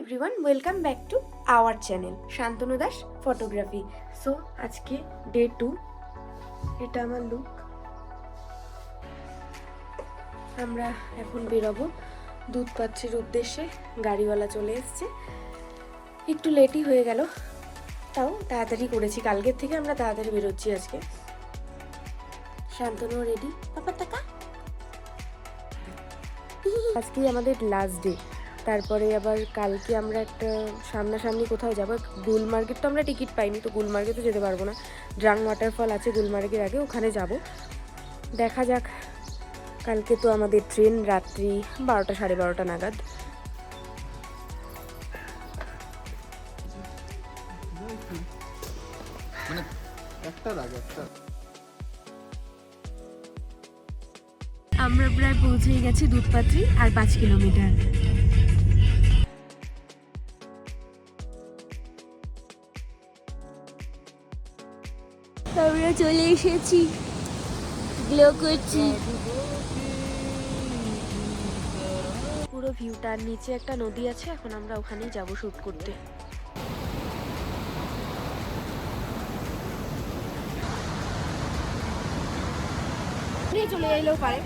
Everyone, welcome back to our channel Shantanu Das photography. So আজকে day 2, এটা আমার লুক। আমরা এখন বেরোবো দুধপাত্রির উদ্দেশ্যে। গাড়িওয়ালা চলে এসছে, একটু লেটই হয়ে গেল, তাও তাড়াতাড়ি করেছি। কালকের থেকে আমরা তাড়াতাড়ি বেরোচ্ছি আজকে। শান্তনু রেডি, পাপা টাকা। আজকেই আমাদের লাস্ট ডে, তারপরে আবার কালকে আমরা একটা সামনাসামনি কোথাও যাবো। গুলমার্গের তো আমরা টিকিট পাইনি, তো গুলমার্গে তো যেতে পারবো না। ড্রাং ওয়াটারফল আছে গুলমার্গের আগে, ওখানে যাব। দেখা যাক। কালকে তো আমাদের ট্রেন রাত্রি 12টা সাড়ে 12টা নাগাদ। আমরা প্রায় পৌঁছে গেছি দুধপাত্রি, আর 5 কিলোমিটার। আমরা চলে এসেছি, গ্লো করছি। পুরো ভিউটার নিচে একটা নদী আছে, এখন আমরা ওখানেই যাবো শুট করতে। চলে এলেও পারে,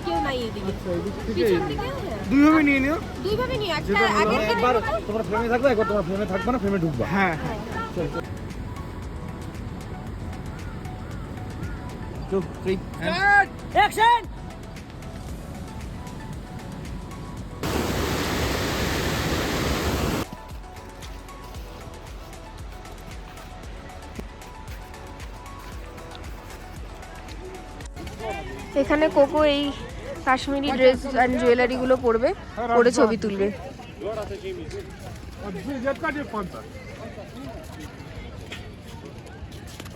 কেউ নাই এদিকে। দুইভাবে নিয়ে নিও, দুইভাবে নিয়ে একটা আগে একবার তোমরা ফ্রেমে থাকবে, একবার তোমরা ফ্রেমে থাকবে না, ফ্রেমে ঢুকবা। হ্যাঁ হ্যাঁ, চল চল চল, 3 অ্যাকশন। এখানে কোকো এই কাশ্মীরি ড্রেস অ্যান্ড জুয়েলারি গুলো পরবে, পরে ছবি তুলবে।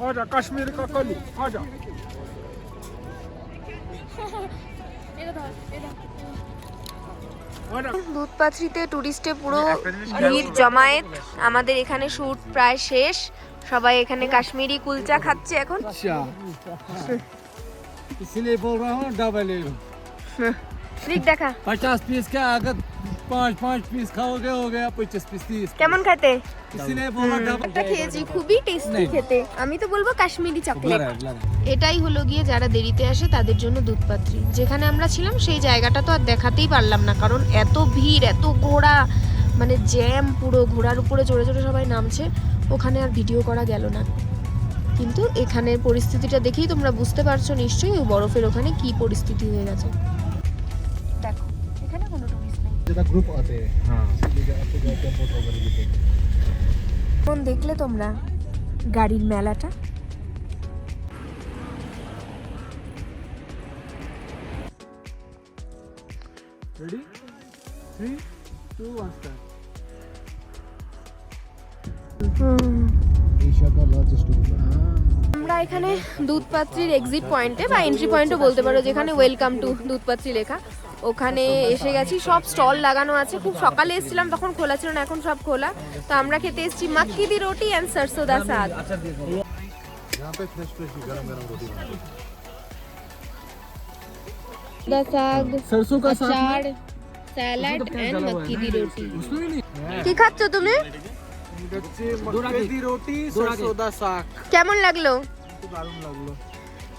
आजा कश्मीर का कली, आजा। দুধপাত্রিতে টুরিস্টে পুরো ভিড় জমায়েত। আমাদের এখানে শুট প্রায় শেষ, সবাই এখানে কাশ্মীরি কুলচা খাচ্ছে এখন। इसलिए बोल रहा हूँ डबल ले लो। দিক দেখা 50 पीस का अगर 5 पीस खाओगे हो गया 25 पीस 30। কেমন খেতে? इसलिए बोला डबल। একটা খেয়েছি, খুবই টেস্টি খেতে। আমি তো বলবো কাশ্মীরি চকলেট। এটাই হলো গিয়ে যারা দেরিতে আসে তাদের জন্য দুধপাত্রি। যেখানে আমরা ছিলাম সেই জায়গাটা তো আর দেখাতেই পারলাম না, কারণ এত ভিড়, এত ঘোড়া, মানে জ্যাম পুরো। ঘোড়ার উপরে চড়ে চড়ে সবাই নামছে, ওখানে আর ভিডিও করা গেল না। কিন্তু এখানের পরিস্থিতিটা দেখেই তোমরা বুঝতে পারছো নিশ্চয়ই, ওই বরফের ওখানে কি পরিস্থিতি হয়ে গেছে। দেখো এখানে কোনো টুরিস্ট নেই। যেটা গ্রুপ আছে, হ্যাঁ কোন দেখলে তোমরা গাড়ির মেলাটা? Ready 3 2 1 start. আমরা এখানে দুধপাত্রির এক্সিট পয়েন্টে বা এন্ট্রি পয়েন্টও বলতে পারো, যেখানে ওয়েলকাম টু দুধপাত্রি লেখা, ওখানে এসে গেছি। সব স্টল লাগানো আছে। খুব সকালে এসেছিলাম, তখন খোলা ছিল না, এখন সব খোলা। তো আমরা খেতে এসেছি মাক্কি দি রুটি এন্ড सरसों दा साग। यहाँ पे फ्रेश गरम गरम रोटी दा साग, सरसों का साग, अचार, স্যালাড এন্ড মাক্কি দি রুটি। কি খাচ্ছ তুমি? मक्के दी रोटी सरसों दा साग। কেমন লাগলো? দারুণ লাগলো।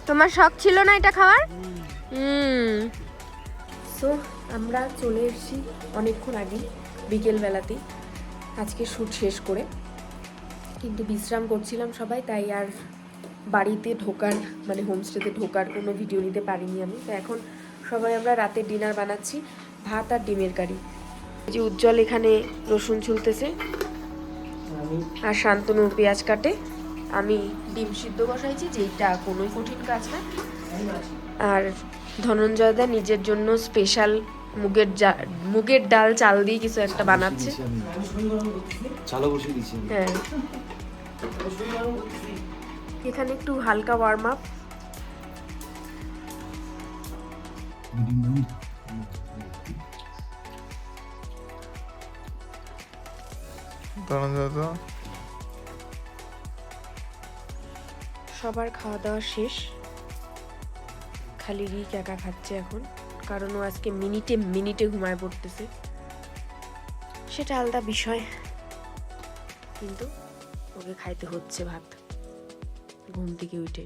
তোমার শখ ছিল না এটা খাওয়ার? সো আমরা চলে এসেছি অনেকক্ষণ আগে, বিকেলবেলাতেই, আজকে শ্যুট শেষ করে। কিন্তু বিশ্রাম করছিলাম সবাই, তাই আর বাড়িতে ঢোকার মানে হোমস্টেতে ঢোকার কোনো ভিডিও নিতে পারিনি আমি। তো এখন সবাই আমরা রাতে ডিনার বানাচ্ছি, ভাত আর ডিমের কারি। যে উজ্জ্বল এখানে রসুন ছুলতেছে, আর শান্তনু পেঁয়াজ কাটে। আমি ডিম সিদ্ধ বসাইছি, যেইটা কোনোই কঠিন কাজ না। আর ধনঞ্জয়দা নিজের জন্য স্পেশাল মুগের ডাল চাল দিয়ে কিছু একটা বানাচ্ছে। হ্যাঁ, এখানে একটু হালকা ওয়ার্ম আপ। সবার খাওয়া দাওয়া শেষ, খালি রিক একা খাচ্ছে এখন, কারণ ও আজকে মিনিটে মিনিটে ঘুমায় পড়তেছে। সেটা আলাদা বিষয়, কিন্তু ওকে খাইতে হচ্ছে ভাত ঘুম থেকে উঠে।